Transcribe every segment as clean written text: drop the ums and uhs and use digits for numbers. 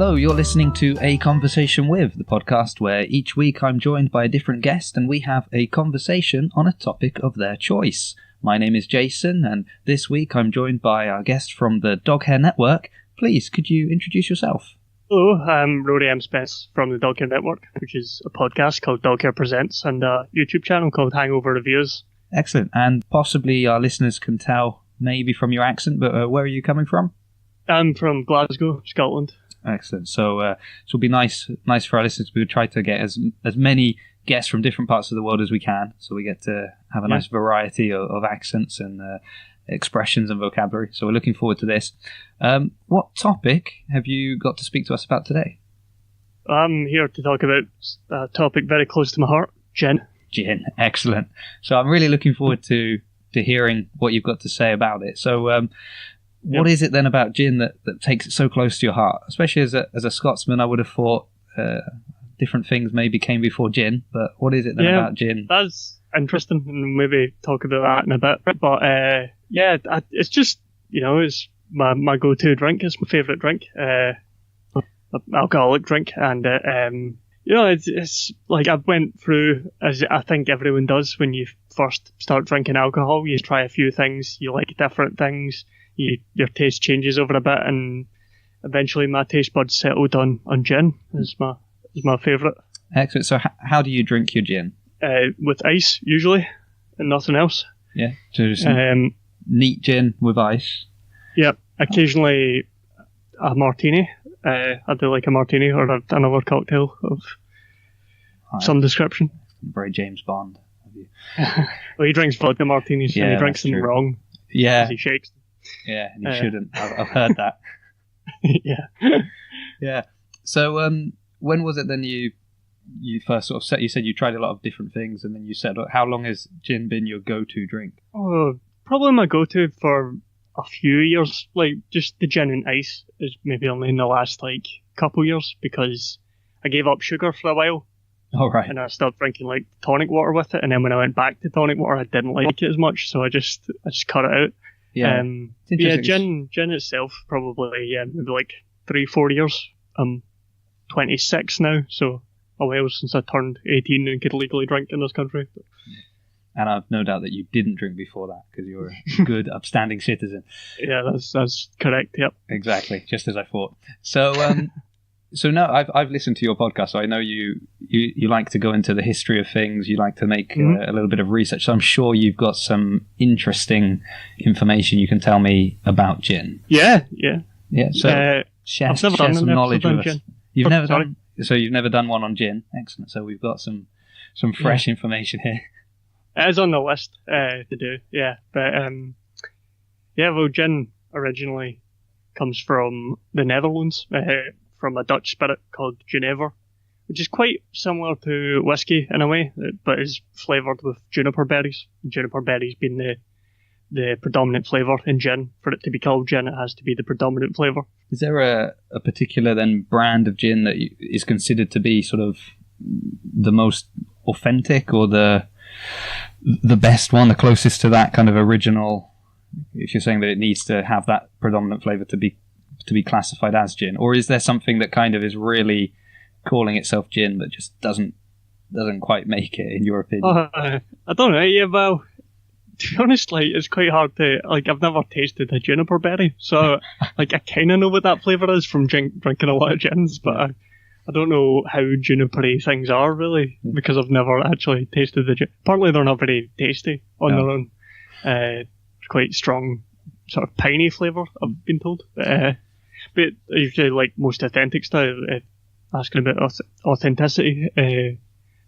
Hello, you're listening to A Conversation With, the podcast where each week I'm joined by a different guest and we have a conversation on a topic of their choice. My name is Jason, and this week I'm joined by our guest from the Doghair Network. Please, could you introduce yourself? Hello, I'm Rory M Spence from the Doghair Network, which is a podcast called Doghair Presents and a YouTube channel called Hangover Reviews. Excellent, and possibly our listeners can tell maybe from your accent, but where are you coming from? I'm from Glasgow, Scotland. Excellent. So it'll be nice for our listeners. We would try to get as many guests from different parts of the world as we can, so we get to have a nice variety of accents and expressions and vocabulary. So we're looking forward to this. What topic have you got to speak to us about today? I'm here to talk about a topic very close to my heart, gin. Gin, excellent. So I'm really looking forward to hearing what you've got to say about it. So what is it then about gin that takes it so close to your heart? Especially as a Scotsman, I would have thought different things maybe came before gin, but what is it then about gin? That's interesting, and maybe talk about that in a bit. But it's just, it's my go-to drink. It's my favourite drink, alcoholic drink, and it's like I went through, as I think everyone does when you first start drinking alcohol. You try a few things, you like different things. Your taste changes over a bit, and eventually my taste buds settled on gin is my favourite. Excellent. So how do you drink your gin? With ice, usually, and nothing else. Yeah, so just neat gin with ice. Yeah, occasionally a martini. I do like a martini or another cocktail of some description. Very James Bond of you. Well, he drinks vodka martinis, and he drinks them wrong. Yeah. He shakes them. Yeah, and you shouldn't. I've heard that. Yeah. Yeah. So when was it then you first sort of said, you said you tried a lot of different things, and then you said, how long has gin been your go-to drink? Oh, probably my go-to for a few years. Like, just the gin and ice is maybe only in the last, couple years, because I gave up sugar for a while. Oh, right. And I stopped drinking, tonic water with it, and then when I went back to tonic water, I didn't like it as much, so I just cut it out. Yeah. Gin itself, probably, maybe 3-4 years. I'm 26 now, so a while since I turned 18 and could legally drink in this country. And I've no doubt that you didn't drink before that, because you were a good, upstanding citizen. Yeah, that's correct, yep. Exactly, just as I thought. So, so no, I've listened to your podcast, so I know you like to go into the history of things, you like to make a little bit of research, so I'm sure you've got some interesting information you can tell me about gin. Yeah. So share some knowledge with us. You've never done one on gin. Excellent. So we've got some fresh information here. It is on the list to do, yeah. But gin originally comes from the Netherlands. From a Dutch spirit called Genever, which is quite similar to whiskey in a way, but is flavoured with juniper berries. Juniper berries being the predominant flavour in gin. For it to be called gin, it has to be the predominant flavour. Is there a particular then brand of gin that is considered to be sort of the most authentic, or the best one, the closest to that kind of original? If you're saying that it needs to have that predominant flavour to be classified as gin, or is there something that kind of is really calling itself gin but just doesn't quite make it, in your opinion? I don't know. Yeah, well, to be honest, it's quite hard to I've never tasted a juniper berry, so I kind of know what that flavour is from drinking a lot of gins, but I don't know how junipery things are really, because I've never actually tasted the gin. Apparently they're not very tasty on their own. Quite strong sort of piney flavour, I've been told. But usually, most authentic style, asking about authenticity,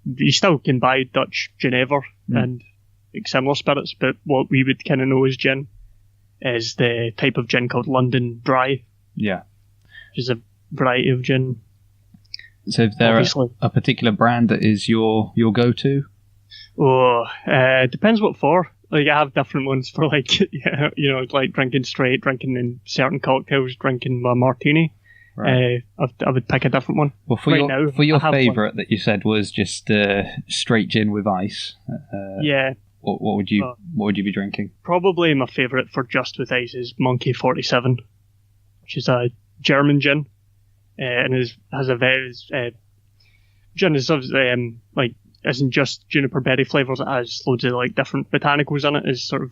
you still can buy Dutch Genever and similar spirits, but what we would kind of know as gin is the type of gin called London Dry. Yeah. Which is a variety of gin. So is there a particular brand that is your go-to? Oh, depends what for. I have different ones for drinking straight, drinking in certain cocktails, drinking my martini. Right. I would pick a different one. Well, for your favourite that you said was just straight gin with ice. Yeah. What would you be drinking? Probably my favourite for just with ice is Monkey 47, which is a German gin. and has a very gin is like isn't just juniper berry flavours. It has loads of like different botanicals in it. Is sort of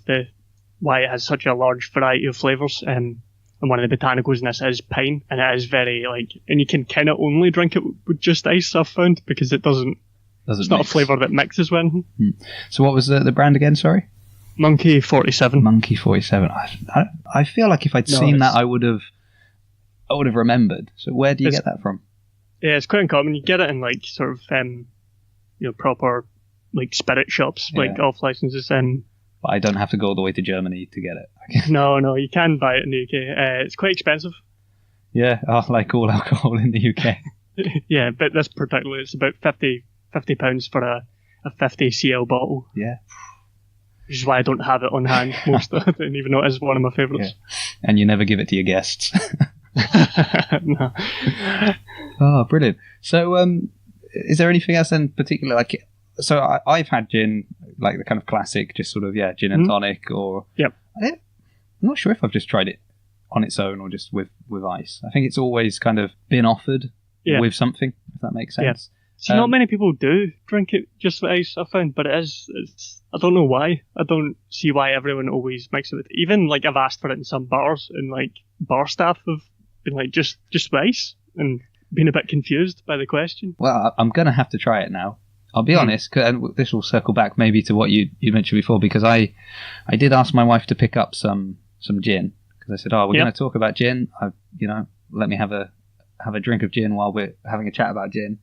why it has such a large variety of flavours. And one of the botanicals in this is pine, and it is very and you can kind of only drink it with just ice, I've found, because it doesn't. It's not a flavour that mixes with anything. So what was the brand again? Sorry. Monkey 47. Monkey 47. I feel like if I'd seen that, I would have remembered. So where do you get that from? Yeah, it's quite uncommon. You get it in like sort of proper like spirit shops, like off licenses. But I don't have to go all the way to Germany to get it. No, you can buy it in the UK. It's quite expensive. Yeah, like all alcohol in the UK. Yeah, but this particularly, it's about £50 for a 50 cl bottle. Yeah. Which is why I don't have it on hand most of it, even though it is one of my favourites. Yeah. And you never give it to your guests. No. Oh, brilliant. So, is there anything else in particular? Like, so I've had gin, like the kind of classic, just sort of, gin and tonic, or... Yep. I'm not sure if I've just tried it on its own or just with ice. I think it's always kind of been offered with something, if that makes sense. Yeah. See, not many people do drink it just with ice, I found, but it's I don't know why. I don't see why everyone always makes it with... Even, like, I've asked for it in some bars, and, like, bar staff have been like, just with ice, and been a bit confused by the question. Well, I'm going to have to try it now. I'll be honest, and this will circle back maybe to what you mentioned before, because I did ask my wife to pick up some gin, because I said, we're going to talk about gin. Let me have a drink of gin while we're having a chat about gin.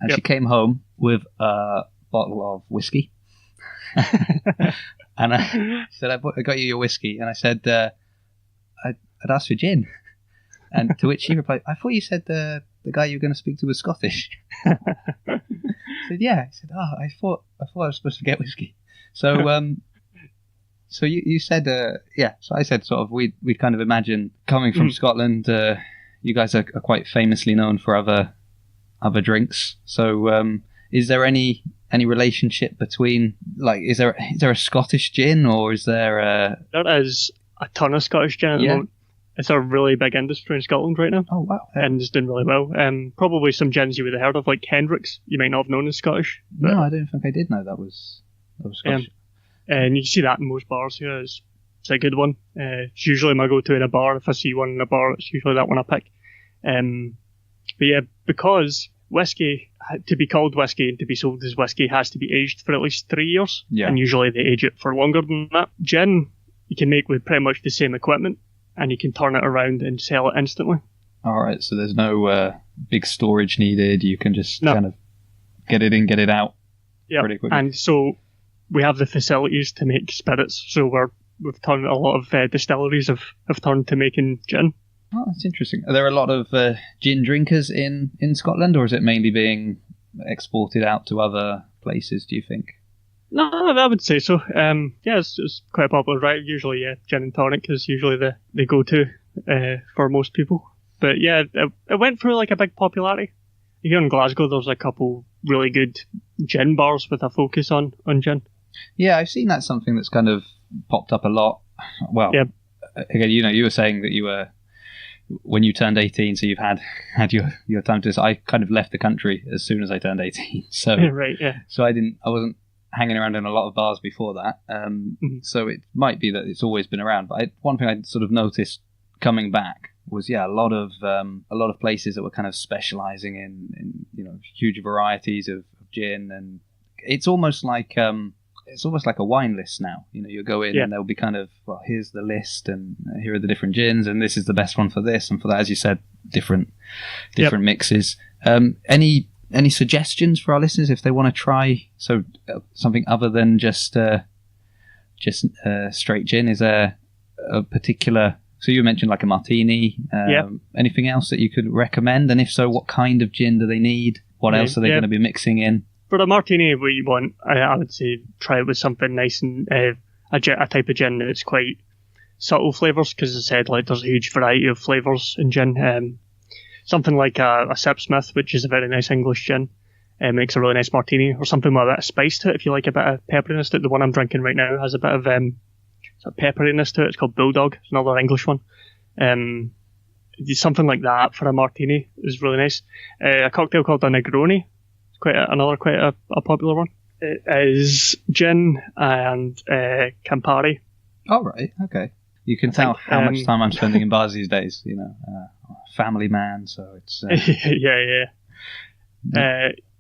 And she came home with a bottle of whiskey. And I said, I got you your whiskey. And I said, I'd asked for gin. And to which she replied, I thought you said the guy you were going to speak to was Scottish. I said, yeah. I said, I thought I was supposed to get whiskey. So so you said, So I said sort of, we'd kind of imagine coming from Scotland, you guys are quite famously known for other drinks. So is there any relationship between, like, is there a Scottish gin, or is there There is a ton of Scottish gin at the moment. It's a really big industry in Scotland right now. Oh, wow. And it's doing really well. Probably some gins you would have heard of, like Hendrick's, you might not have known as Scottish. No, I don't think I did know that was Scottish. And you can see that in most bars here. It's a good one. It's usually my go-to in a bar. If I see one in a bar, it's usually that one I pick. But yeah, because whiskey, to be called whiskey and to be sold as whiskey, has to be aged for at least 3 years. Yeah. And usually they age it for longer than that. Gin, you can make with pretty much the same equipment, and you can turn it around and sell it instantly. All right, so there's no big storage needed. You can just kind of get it in, get it out pretty quickly. And so we have the facilities to make spirits. So we've turned a lot of distilleries have turned to making gin. Oh, that's interesting. Are there a lot of gin drinkers in Scotland, or is it mainly being exported out to other places, do you think? No, I would say so. It's quite popular, right? Usually, gin and tonic is usually the go-to for most people. But yeah, it went through like a big popularity. Here in Glasgow, there's a couple really good gin bars with a focus on gin. Yeah, I've seen that's something that's kind of popped up a lot. Well, again, you were saying that you were, when you turned 18, so you've had your time to this. I kind of left the country as soon as I turned 18. So right, yeah. So I wasn't hanging around in a lot of bars before that. So it might be that it's always been around. But one thing I sort of noticed coming back was a lot of places that were kind of specializing in huge varieties of gin, and it's almost like a wine list now. You go in and there'll be kind of, well, here's the list, and here are the different gins, and this is the best one for this and for that, as you said, different mixes. Any suggestions for our listeners if they want to try something other than just straight gin? Is there a particular? So you mentioned like a martini. Anything else that you could recommend? And if so, what kind of gin do they need? What else are they going to be mixing in? For a martini, what you want, I would say, try it with something nice and a type of gin that's quite subtle flavours, because as I said, like, there's a huge variety of flavours in gin. Something like a Sipsmith, which is a very nice English gin, makes a really nice martini, or something with a bit of spice to it. If you like a bit of pepperiness to it, the one I'm drinking right now has a bit of pepperiness to it. It's called Bulldog. It's another English one. something like that for a martini is really nice. A cocktail called a Negroni, quite a popular one. It is gin and Campari. Oh, right, okay. You can tell how much time I'm spending in bars these days. You know, family man, so it's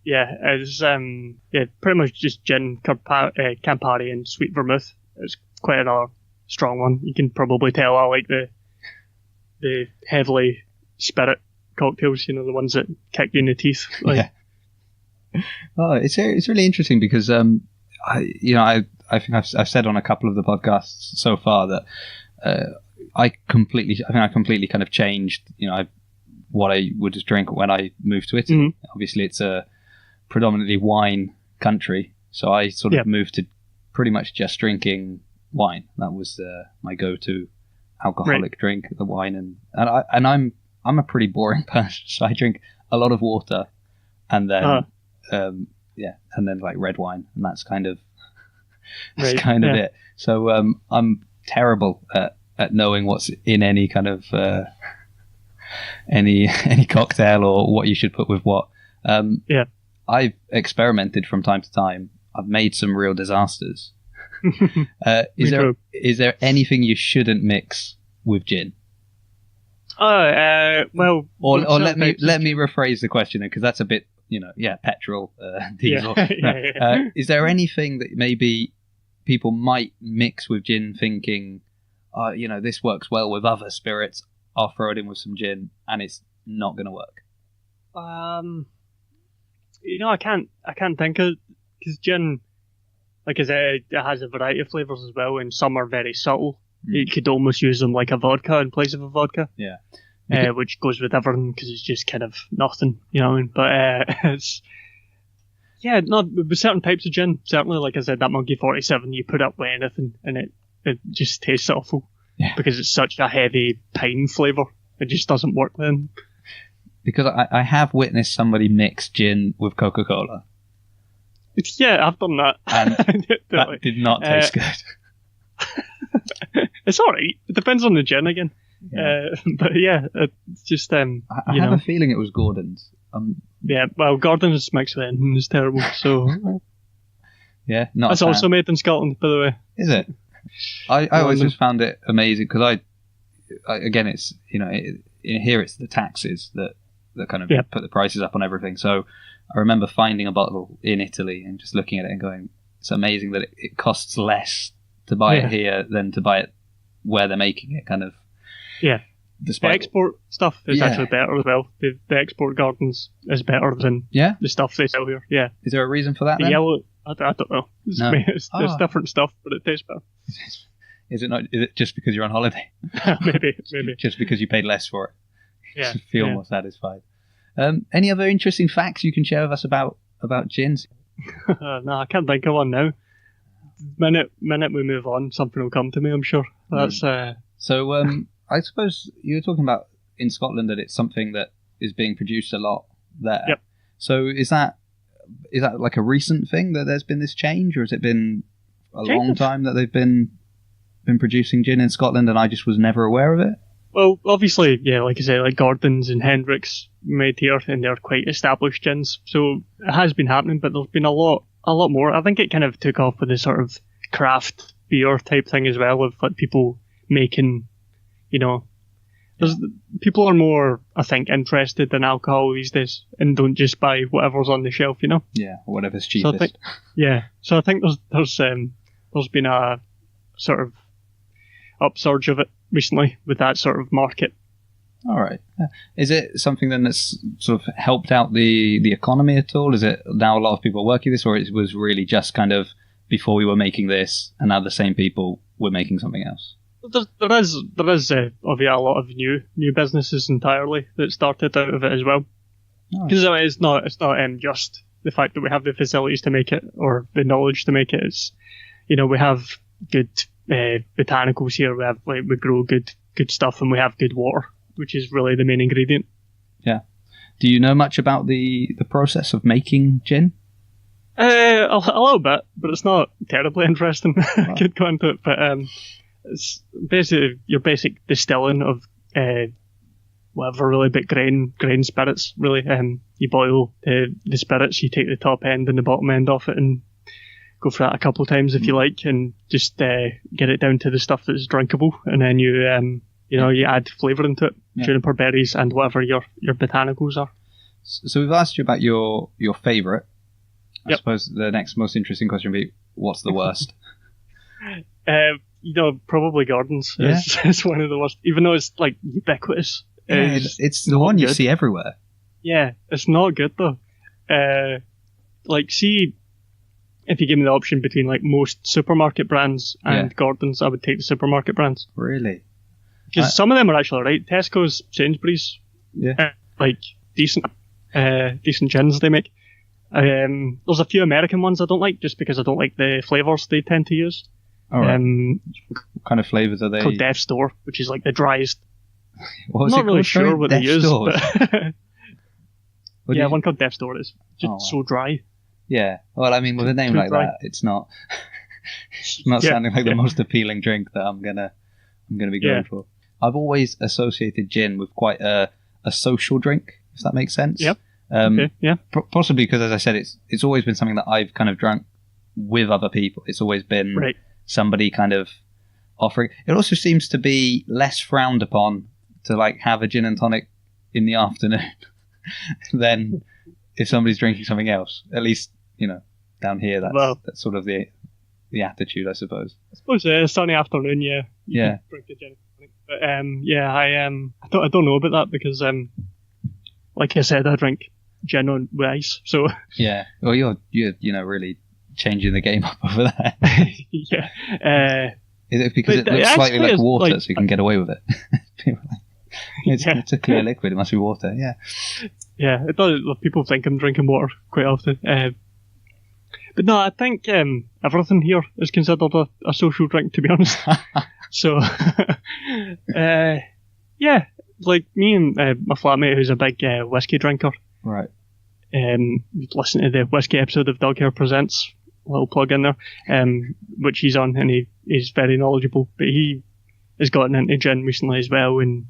yeah. It's pretty much just gin, Campari, and sweet vermouth. It's quite another strong one. You can probably tell I like the heavily spirit cocktails. You know, the ones that kick you in the teeth. Like. Yeah. Oh, it's really interesting because I think I've said on a couple of the podcasts so far that I completely kind of changed. You know, what I would drink when I moved to Italy. Mm-hmm. Obviously, it's a predominantly wine country, so I sort of moved to pretty much just drinking wine. That was my go-to alcoholic drink, the wine, and I'm a pretty boring person, so I drink a lot of water, and then and then like red wine, and that's kind of it. So I'm terrible at knowing what's in any kind of any cocktail or what you should put with what. I've experimented from time to time. I've made some real disasters. Is there anything you shouldn't mix with gin? Well, or let me rephrase the question because that's a bit, petrol, diesel. Is there anything that maybe people might mix with gin, thinking, this works well with other spirits, I'll throw it in with some gin, and it's not going to work? I can't think of, because gin, like I said, it has a variety of flavors as well, and some are very subtle. You could almost use them like a vodka in place of a vodka. Yeah. Which goes with everything because it's just kind of nothing, you know what I mean? But it's, not with certain types of gin, certainly, like I said, that Monkey 47, you put up with anything and it just tastes awful because it's such a heavy pine flavour. It just doesn't work then. Because I have witnessed somebody mix gin with Coca-Cola. Yeah, I've done that. And that did not taste good. It's alright. It depends on the gin again. Yeah. But it's just... I have a feeling it was Gordon's. Well, Gordon's mixed with anything is terrible, so... Yeah, not That's also made in Scotland, by the way. Is it? I always just found it amazing, because I again, it's, here it's the taxes that kind of put the prices up on everything. So I remember finding a bottle in Italy and just looking at it and going, it's amazing that it costs less to buy it here than to buy it where they're making it, kind of. Yeah. The export stuff is actually better as well. The export gardens is better than the stuff they sell here. Yeah. Is there a reason for that? The yellow, I don't know. It's different stuff, but it tastes better. Is it not? Is it just because you're on holiday? maybe. Just because you paid less for it. Yeah. You feel more satisfied. Any other interesting facts you can share with us about gins? No, I can't think of one now. Minute we move on, something will come to me, I'm sure. That's So I suppose you were talking about in Scotland that it's something that is being produced a lot there. Yep. So is that like a recent thing that there's been this change, or has it been a long time that they've been producing gin in Scotland and I just was never aware of it? Well, obviously, like I say, like Gordon's and Hendrick's made here, and they're quite established gins. So it has been happening, but there's been a lot more. I think it kind of took off with the sort of craft beer type thing as well, of like people making, people are more, I think, interested in alcohol these days and don't just buy whatever's on the shelf, Yeah, whatever's cheapest. So I think there's been a sort of upsurge of it recently with that sort of market. All right. Is it something then that's sort of helped out the economy at all? Is it now a lot of people are working this, or it was really just kind of before we were making this and now the same people were making something else? There is obviously a lot of new businesses entirely that started out of it as well. Because it's not just the fact that we have the facilities to make it or the knowledge to make it. It's, we have good botanicals here. We grow good stuff, and we have good water, which is really the main ingredient. Yeah. Do you know much about the process of making gin? A little bit, but it's not terribly interesting. I could go into it, but it's basically your basic distilling of whatever really, but grain spirits really. You boil the spirits, you take the top end and the bottom end off it, and go for that a couple of times if you like, and just get it down to the stuff that's drinkable, and then you add flavour into it, juniper berries and whatever your botanicals are. So we've asked you about your favourite. I suppose the next most interesting question would be, what's the worst? Probably Gordon's is one of the worst, even though it's like ubiquitous. Yeah, it's the one you see everywhere. Yeah, it's not good though. See, if you give me the option between like most supermarket brands and Gordon's, I would take the supermarket brands. Really? Because some of them are actually right. Tesco's, Sainsbury's, decent gins they make. There's a few American ones I don't like, just because I don't like the flavours they tend to use. All right. What kind of flavours are they? Called Death's Door, which is like the driest. What was I'm not really sure what they use. But one called Death's Door is just so dry. Yeah. Well, I mean, with a name like that, it's not sounding like the most appealing drink that I'm gonna be going for. I've always associated gin with quite a social drink, if that makes sense. Yep. Possibly because, as I said, it's always been something that I've kind of drunk with other people. It's always been somebody kind of offering. It also seems to be less frowned upon to like have a gin and tonic in the afternoon than if somebody's drinking something else. At least, down here, that's sort of the attitude, I suppose. I suppose a sunny afternoon, you drink a gin and tonic. But I don't know about that because like I said, I drink gin with ice. So yeah, well, you're really changing the game up over that. Is it because it looks slightly like water, so you can get away with it? It's a clear liquid. It must be water. Yeah. Yeah, it does. People think I'm drinking water quite often. But no, I think everything here is considered a social drink, to be honest. So, like me and my flatmate, who's a big whiskey drinker. Right. Listen to the whiskey episode of Doghair Presents, a little plug in there, which he's on, and he's very knowledgeable. But he has gotten into gin recently as well, and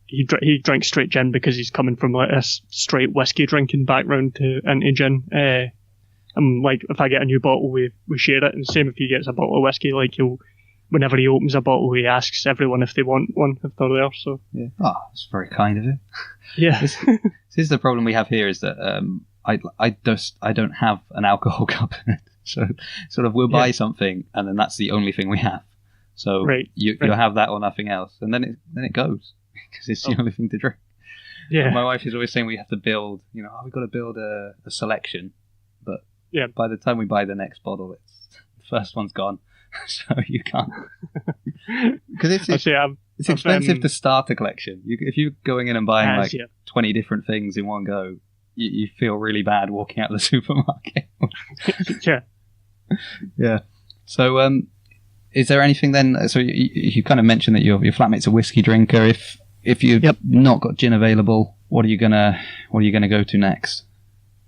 he drinks straight gin because he's coming from like a straight whiskey drinking background into gin. And like if I get a new bottle, we share it, and same if he gets a bottle of whiskey, like whenever he opens a bottle, he asks everyone if they want one if they're there. So yeah, that's very kind of him. Yeah, this is the problem we have here is that I don't have an alcohol cabinet, so sort of we'll buy something and then that's the only thing we have. So you'll have that or nothing else, and then it goes because it's the only thing to drink. Yeah, and my wife is always saying we have to build. We've got to build a selection, but by the time we buy the next bottle, the first one's gone. So you can't, because it's expensive to start a collection. If you're going in and buying 20 different things in one go, you feel really bad walking out of the supermarket. Yeah. So, is there anything then? So you kind of mentioned that your flatmate's a whiskey drinker. If you've not got gin available, what are you gonna go to next?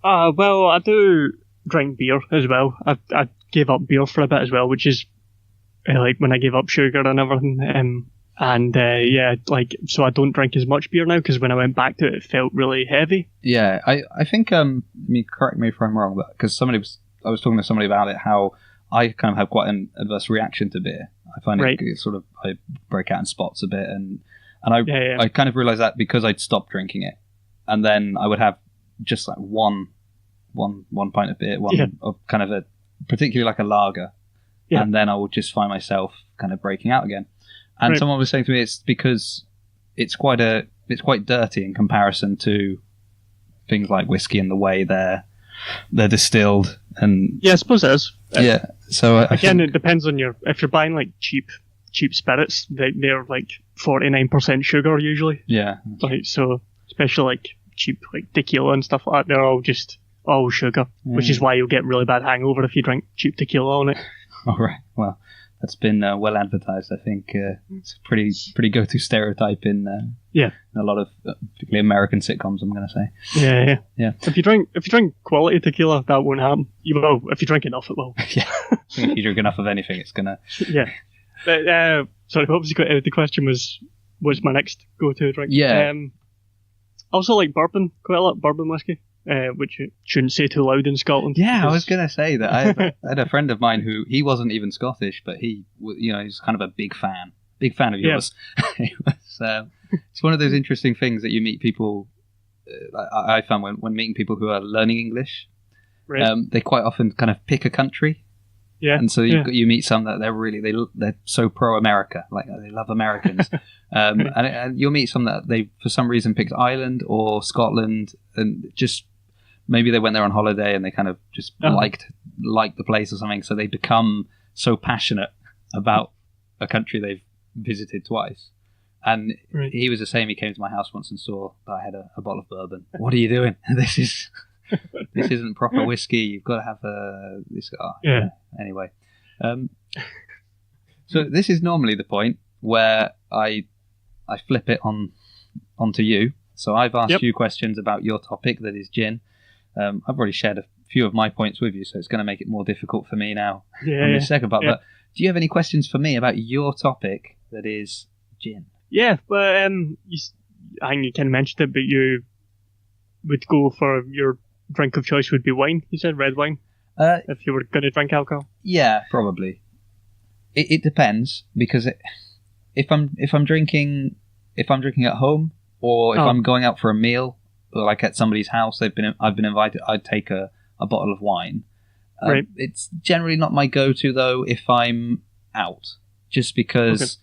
Well, I do drink beer as well. I gave up beer for a bit as well, which is like when I gave up sugar and everything. So I don't drink as much beer now because when I went back to it, it felt really heavy. Yeah, I think correct me if I'm wrong, but because I was talking to somebody about it, how I kind of have quite an adverse reaction to beer. I find it sort of, I break out in spots a bit, and I kind of realised that because I'd stopped drinking it, and then I would have just like one pint of beer, of kind of particularly like a lager, and then I would just find myself kind of breaking out again. And someone was saying to me, it's because it's quite dirty in comparison to things like whiskey and the way they're distilled. And yeah, I suppose it is. Yeah. So it depends on if you're buying like cheap spirits, they're like 49% sugar usually. Yeah. Like, so especially like cheap like tequila and stuff like that, they're all sugar, which is why you'll get really bad hangover if you drink cheap tequila on it. All right. Well, that's been well advertised. I think it's a pretty go-to stereotype in a lot of particularly American sitcoms, I'm going to say. Yeah. If you drink quality tequila, that won't happen. You will. If you drink enough, it will. Yeah. If you drink enough of anything, it's gonna. Yeah. But, sorry, what was the question? Was was my next go-to drink. Yeah. I also like bourbon quite a lot, bourbon whiskey, which you shouldn't say too loud in Scotland. Yeah, I was going to say that. I had a friend of mine who, he wasn't even Scottish, but he's kind of a big fan of yours. So it's one of those interesting things that you meet people. I found when meeting people who are learning English, Right. they quite often kind of pick a country. Yeah. And so you meet some that they're so pro-America, like they love Americans. And you'll meet some that they, for some reason, picked Ireland or Scotland, and just maybe they went there on holiday and they kind of just liked the place or something. So they become so passionate about a country they've visited twice. And he was the same. He came to my house once and saw that I had a bottle of bourbon. What are you doing? This isn't proper whiskey. You've got to have this. Anyway, so this is normally the point where I flip it onto you. So I've asked you questions about your topic, that is gin. I've already shared a few of my points with you, so it's going to make it more difficult for me now on the second part. But do you have any questions for me about your topic, that is gin? Yeah, but I think you kind of mentioned it, but you would go for your drink of choice would be wine. You said red wine. If you were going to drink alcohol. Yeah, probably. It depends, because if I'm drinking at home, or if I'm going out for a meal, like at somebody's house, I've been invited, I'd take a bottle of wine. Right. It's generally not my go-to though if I'm out, just because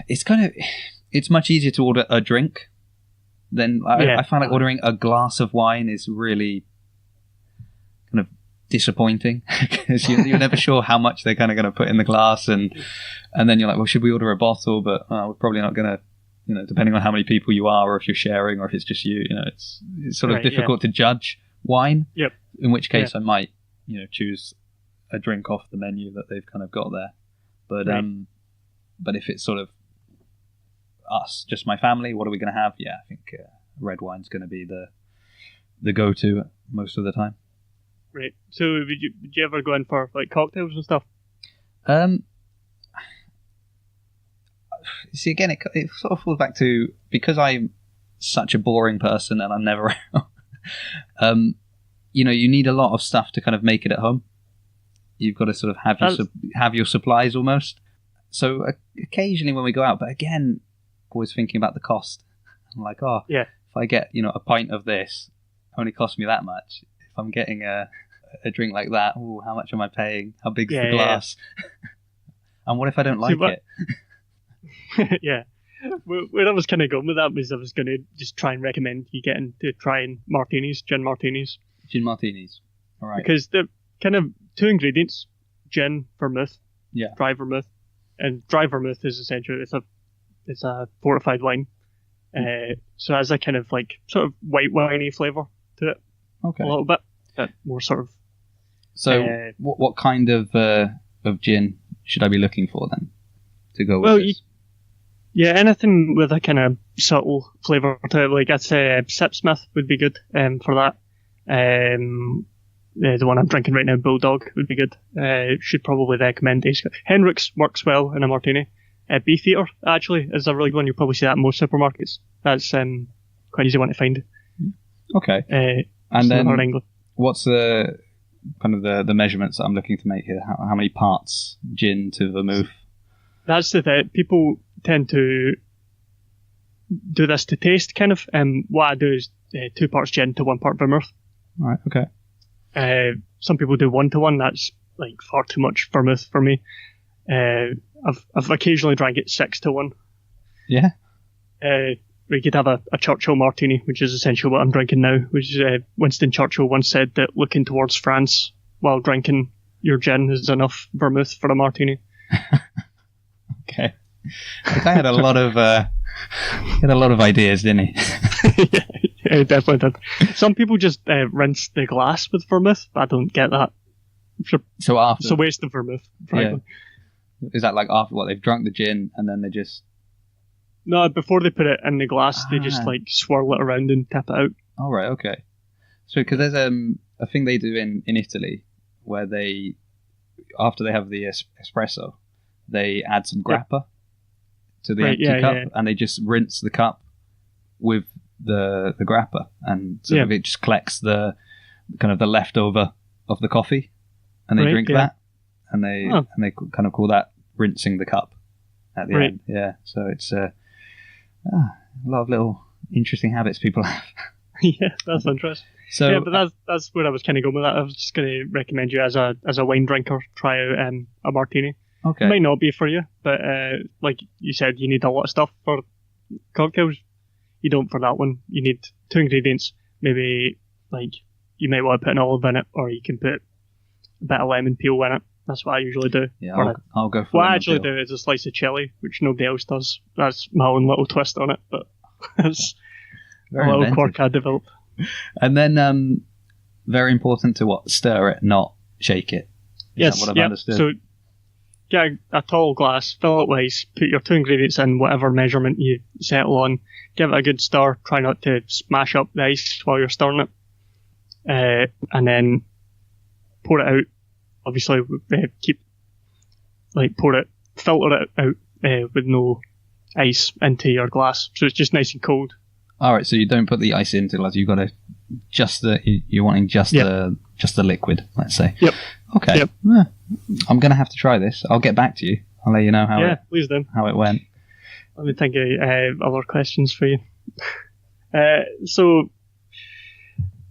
it's much easier to order a drink than I find like ordering a glass of wine is really kind of disappointing, because you're never sure how much they're kind of going to put in the glass, and then you're like, well, should we order a bottle? But we're probably not going to, depending on how many people you are, or if you're sharing, or if it's just you, it's sort of difficult to judge wine. Yep. In which case I might, choose a drink off the menu that they've kind of got there. But but if it's sort of us, just my family, what are we going to have? Yeah, I think red wine's going to be the go-to most of the time. Right. So would you ever go in for like cocktails and stuff? See, again, it sort of falls back to, because I'm such a boring person and I'm never out. You need a lot of stuff to kind of make it at home. You've got to sort of have your supplies almost. So occasionally when we go out, but again, always thinking about the cost. I'm like, if I get a pint of this, it only costs me that much. If I'm getting a drink like that, how much am I paying? How big's the glass? And what if I don't like it? Yeah. Where I was kind of going with that was I was going to just try and recommend you getting to trying martinis, gin martinis. Gin martinis. All right. Because they're kind of two ingredients: gin, vermouth, dry vermouth, and dry vermouth is essentially it's a fortified wine. So it has a kind of like sort of white winey flavour to it. Okay. A little bit. More sort of. So what kind of gin should I be looking for then to go with this? Anything with a kind of subtle flavour to it. Like I'd say Sipsmith would be good for that. The one I'm drinking right now, Bulldog, would be good. Should probably recommend Henrik's works well in a martini. Beefeater, actually, is a really good one. You'll probably see that in most supermarkets. That's quite easy one to find. Okay. And then what's the kind of the measurements that I'm looking to make here? How many parts gin to vermouth? That's the thing. People tend to do this to taste, kind of. What I do is 2 parts gin to 1 part vermouth. All right, okay. Some people do 1 to 1. That's like far too much vermouth for me. I've occasionally drank it 6 to 1. Yeah. We could have a Churchill martini, which is essentially what I'm drinking now. Which is Winston Churchill once said that looking towards France while drinking your gin is enough vermouth for a martini. Okay. The guy had a lot of ideas, didn't he? Yeah, he definitely did. Some people just rinse the glass with vermouth, but I don't get that. So after, it's a waste of vermouth, frankly. Yeah. Is that like after what they've drunk the gin and then they just? No, before they put it in the glass, they just like swirl it around and tap it out. All right, okay. So because there's a thing they do in Italy where they, after they have the espresso, they add some grappa to the Right, empty yeah, cup, yeah. and they just rinse the cup with the grappa, and sort of it just collects the kind of the leftover of the coffee, and they drink that, and they kind of call that rinsing the cup at the end. Yeah, so it's a lot of little interesting habits people have. Yeah, that's interesting. So yeah, but that's where I was kind of going with that. I was just going to recommend you as a wine drinker, try out a martini. okay, It might not be for you, but like you said, you need a lot of stuff for cocktails. You don't for that one. You need 2 ingredients. Maybe like you might want to put an olive in it, or you can put a bit of lemon peel in it. That's what I usually do. yeah, I'll go for What I lemon actually peel. do is a slice of chili, which nobody else does. That's my own little twist on it, but it's Very a little inventive. quirk I developed. And then very important to stir it, not shake it. Is that what I've understood? So get a tall glass, fill it with ice, put your 2 ingredients in, whatever measurement you settle on, give it a good stir, try not to smash up the ice while you're stirring it, and then pour it out. Obviously, filter it out with no ice into your glass, so it's just nice and cold. All right, so you don't put the ice into the glass. You've got to you're wanting just the liquid, let's say. Yep. Okay. Yep. Yeah. I'm going to have to try this. I'll get back to you. I'll let you know Please do. how it went. Let me think of other questions for you. So,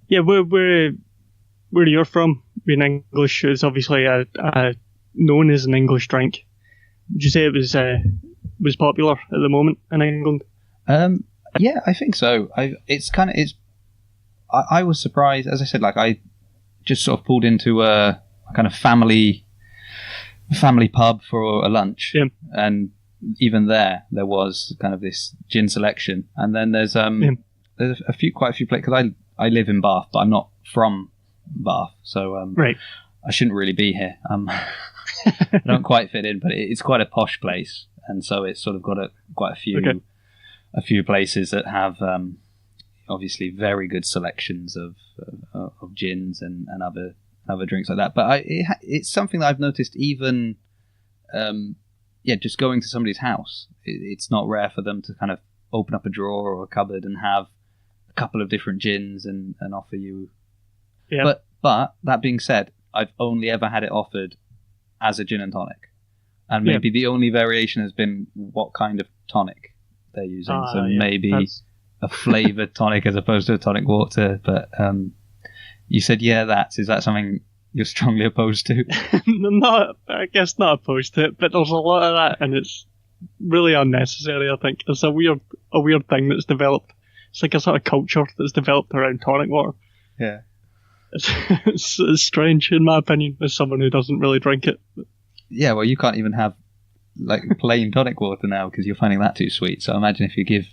yeah, where you're from? Being English is obviously known as an English drink. Would you say it was popular at the moment in England? Yeah, I think so. I was surprised, as I said, like I just sort of pulled into a kind of family pub for a lunch, and even there was kind of this gin selection, and then there's quite a few places, because I live in Bath, but I'm not from Bath, so right. I shouldn't really be here. I don't quite fit in, but it's quite a posh place, and so it's sort of got quite a few places that have obviously very good selections of gins and other drinks like that. But it's something that I've noticed even just going to somebody's house. It's not rare for them to kind of open up a drawer or a cupboard and have a couple of different gins and offer you. Yeah. But that being said, I've only ever had it offered as a gin and tonic, and maybe the only variation has been what kind of tonic they're using. So maybe a flavoured tonic as opposed to a tonic water. But you said, is that something you're strongly opposed to? I guess not opposed to it, but there's a lot of that, and it's really unnecessary. I think it's a weird thing that's developed. It's like a sort of culture that's developed around tonic water. Yeah. It's strange, in my opinion, as someone who doesn't really drink it. Yeah, well, you can't even have like plain tonic water now because you're finding that too sweet. So imagine if I give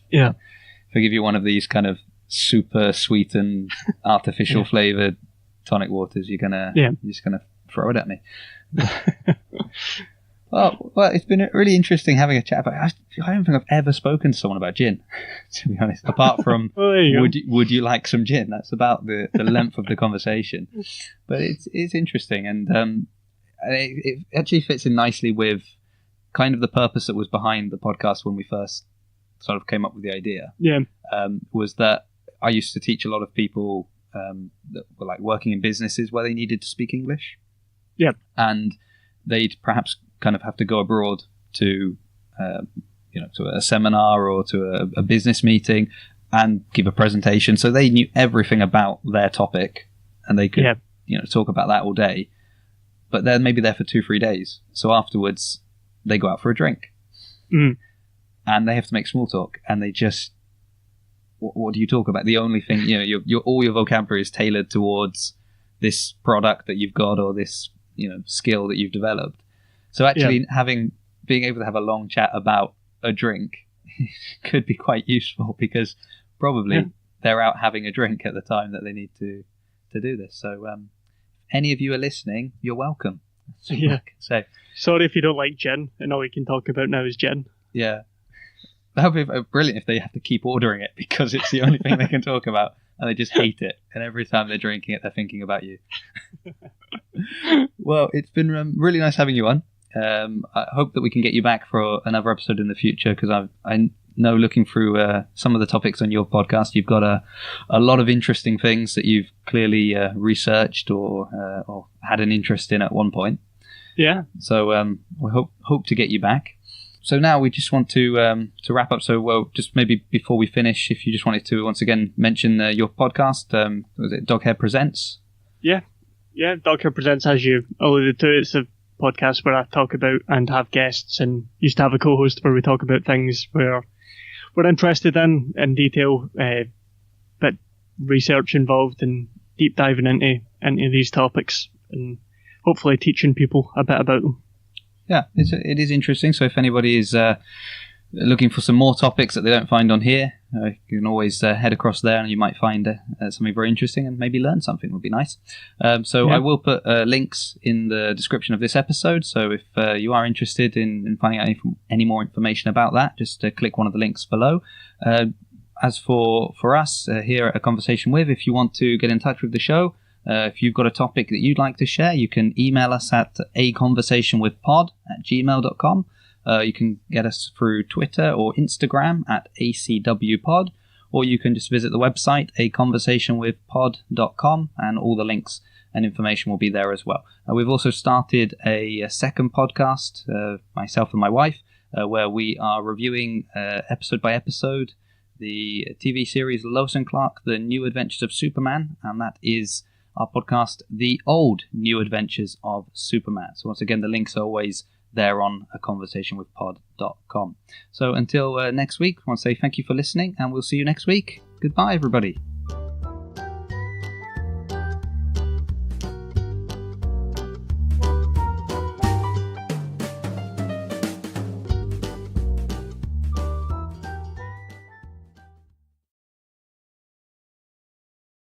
you one of these kind of super sweetened, artificial flavoured tonic waters, you're just gonna throw it at me. Well, it's been really interesting having a chat about it. I don't think I've ever spoken to someone about gin, to be honest, apart from would you like some gin? That's about the length of the conversation. But it's interesting, and it actually fits in nicely with kind of the purpose that was behind the podcast when we first sort of came up with the idea. Yeah. Was that I used to teach a lot of people that were like working in businesses where they needed to speak English. Yeah. And they'd perhaps kind of have to go abroad to to a seminar or to a business meeting and give a presentation, so they knew everything about their topic and they could talk about that all day, but they're maybe there for 2-3 days, so afterwards they go out for a drink and they have to make small talk, and they just what do you talk about? The only thing, your all your vocabulary is tailored towards this product that you've got or this skill that you've developed. So actually being able to have a long chat about a drink could be quite useful, because probably they're out having a drink at the time that they need to do this. So any of you are listening, you're welcome. So sorry if you don't like gin and all you can talk about now is gin. Yeah. That would be brilliant if they have to keep ordering it because it's the only thing they can talk about and they just hate it. And every time they're drinking it, they're thinking about you. Well, it's been really nice having you on. I hope that we can get you back for another episode in the future, because I know, looking through some of the topics on your podcast, you've got a lot of interesting things that you've clearly researched or had an interest in at one point. Yeah. So we hope to get you back. So now we just want to wrap up. So, well, just maybe before we finish, if you just wanted to once again mention your podcast, was it Doghair Presents? Yeah, Doghair Presents, as you alluded to, it's a podcast where I talk about and have guests, and used to have a co-host where we talk about things where we're interested in detail, but research involved and deep diving into these topics and hopefully teaching people a bit about them. Yeah, it is interesting. So if anybody is looking for some more topics that they don't find on here, you can always head across there, and you might find something very interesting and maybe learn something. Would be nice. So I will put links in the description of this episode. So if you are interested in finding out any more information about that, just click one of the links below. As for us here at A Conversation With, if you want to get in touch with the show, if you've got a topic that you'd like to share, you can email us at aconversationwithpod@gmail.com. You can get us through Twitter or Instagram at ACWpod, or you can just visit the website aconversationwithpod.com, and all the links and information will be there as well. We've also started a second podcast, myself and my wife, where we are reviewing episode by episode the TV series Lois and Clark, The New Adventures of Superman, and that is our podcast, The Old New Adventures of Superman. So once again, the links are always there on aconversationwithpod.com. So until next week, I want to say thank you for listening, and we'll see you next week. Goodbye, everybody.